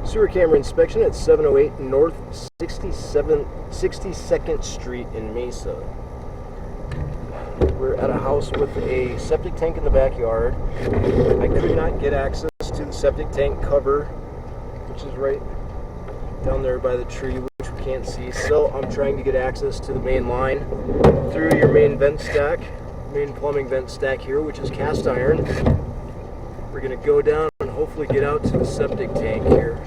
Sewer camera inspection at 708 North 62nd Street in Mesa. We're at a house with a septic tank in the backyard. I could not get access to the septic tank cover, which is right down there by the tree, which we can't see. So I'm trying to get access to the main line through your main vent stack, main plumbing vent stack here, which is cast iron. We're going to go down and hopefully get out to the septic tank here.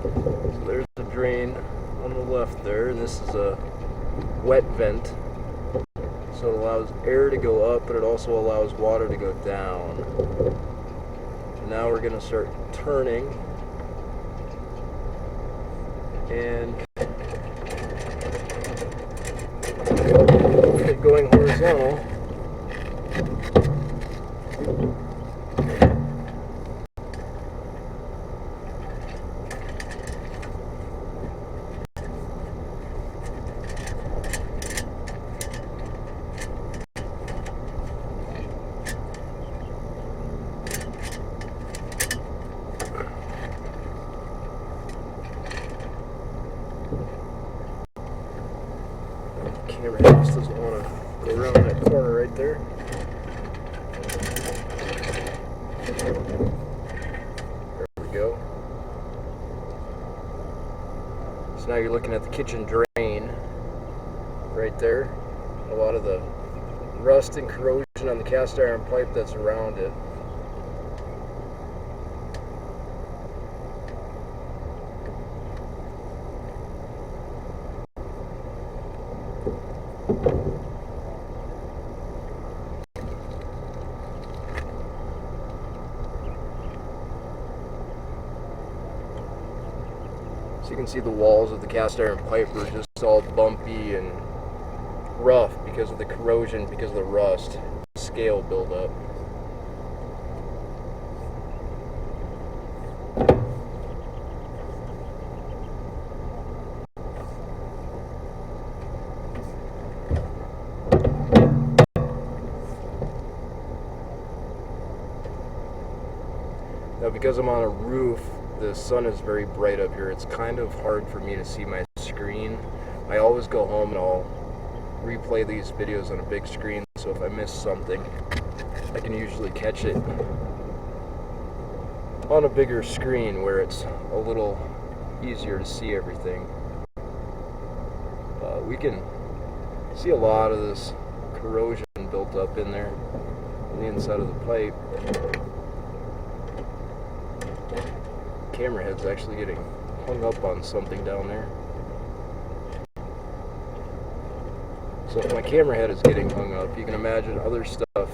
So there's the drain on the left there, and this is a wet vent. So it allows air to go up, but it also allows water to go down. And now we're going to start turning and going horizontal. Camera just doesn't want to go around that corner right there. There we go. So now you're looking at the kitchen drain right there. A lot of the rust and corrosion on the cast iron pipe that's around it. So you can see the walls of the cast iron pipe are just all bumpy and rough because of the corrosion, because of the rust, scale buildup. Now because I'm on a roof, the sun is very bright up here. It's kind of hard for me to see my screen. I always go home and I'll replay these videos on a big screen, so if I miss something, I can usually catch it on a bigger screen where it's a little easier to see everything. We can see a lot of this corrosion built up in there on the inside of the pipe. Camera head's actually getting hung up on something down there. So if my camera head is getting hung up, you can imagine other stuff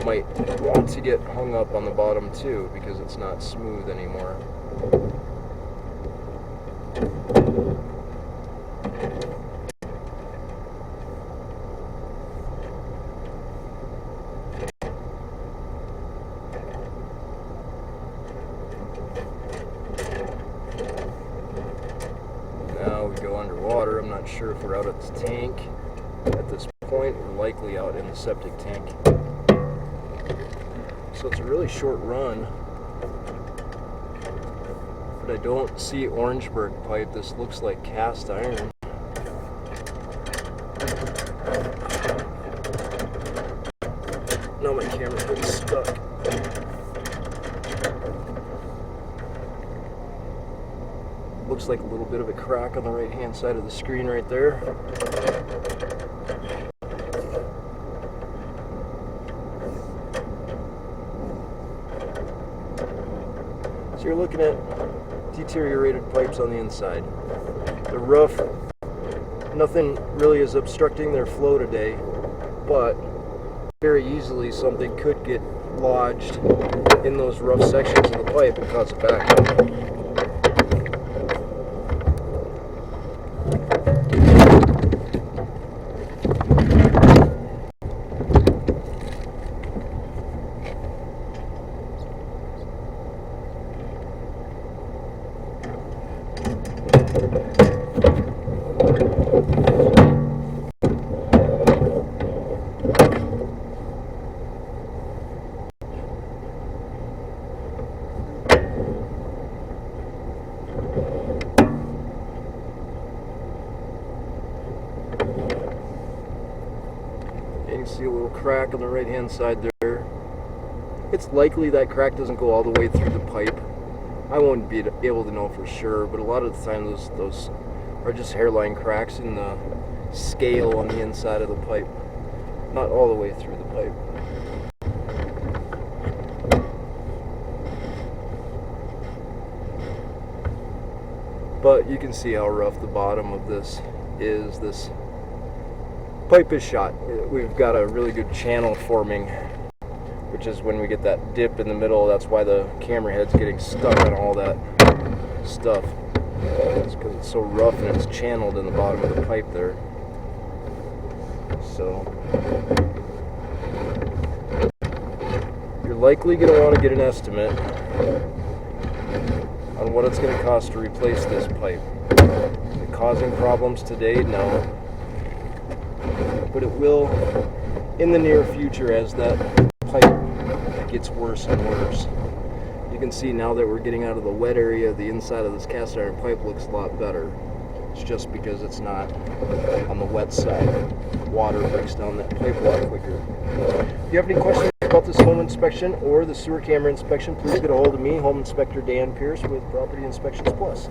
might want to get hung up on the bottom too, because it's not smooth anymore. Now we go underwater. I'm not sure if we're out at the tank at this point. We're likely out in the septic tank. So it's a really short run. But I don't see Orangeburg pipe. This looks like cast iron. Now my camera's getting stuck. Looks like a little bit of a crack on the right hand side of the screen right there. So you're looking at deteriorated pipes on the inside. They're rough. Nothing really is obstructing their flow today, but very easily something could get lodged in those rough sections of the pipe and cause a backup. You can see a little crack on the right hand side there. It's likely that crack doesn't go all the way through the pipe. I won't be able to know for sure, but a lot of the time those are just hairline cracks in the scale on the inside of the pipe, not all the way through the pipe. But you can see how rough the bottom of this is. This pipe is shot. We've got a really good channel forming, which is when we get that dip in the middle. That's why the camera head's getting stuck on all that stuff. It's because it's so rough and it's channeled in the bottom of the pipe there. So you're likely going to want to get an estimate on what it's going to cost to replace this pipe. Is it causing problems today? No. But it will in the near future as that pipe gets worse and worse. You can see now that we're getting out of the wet area, the inside of this cast iron pipe looks a lot better. It's just because it's not on the wet side. Water breaks down that pipe a lot quicker. If you have any questions about this home inspection or the sewer camera inspection, please get a hold of me, Home Inspector Dan Pierce with Property Inspections Plus.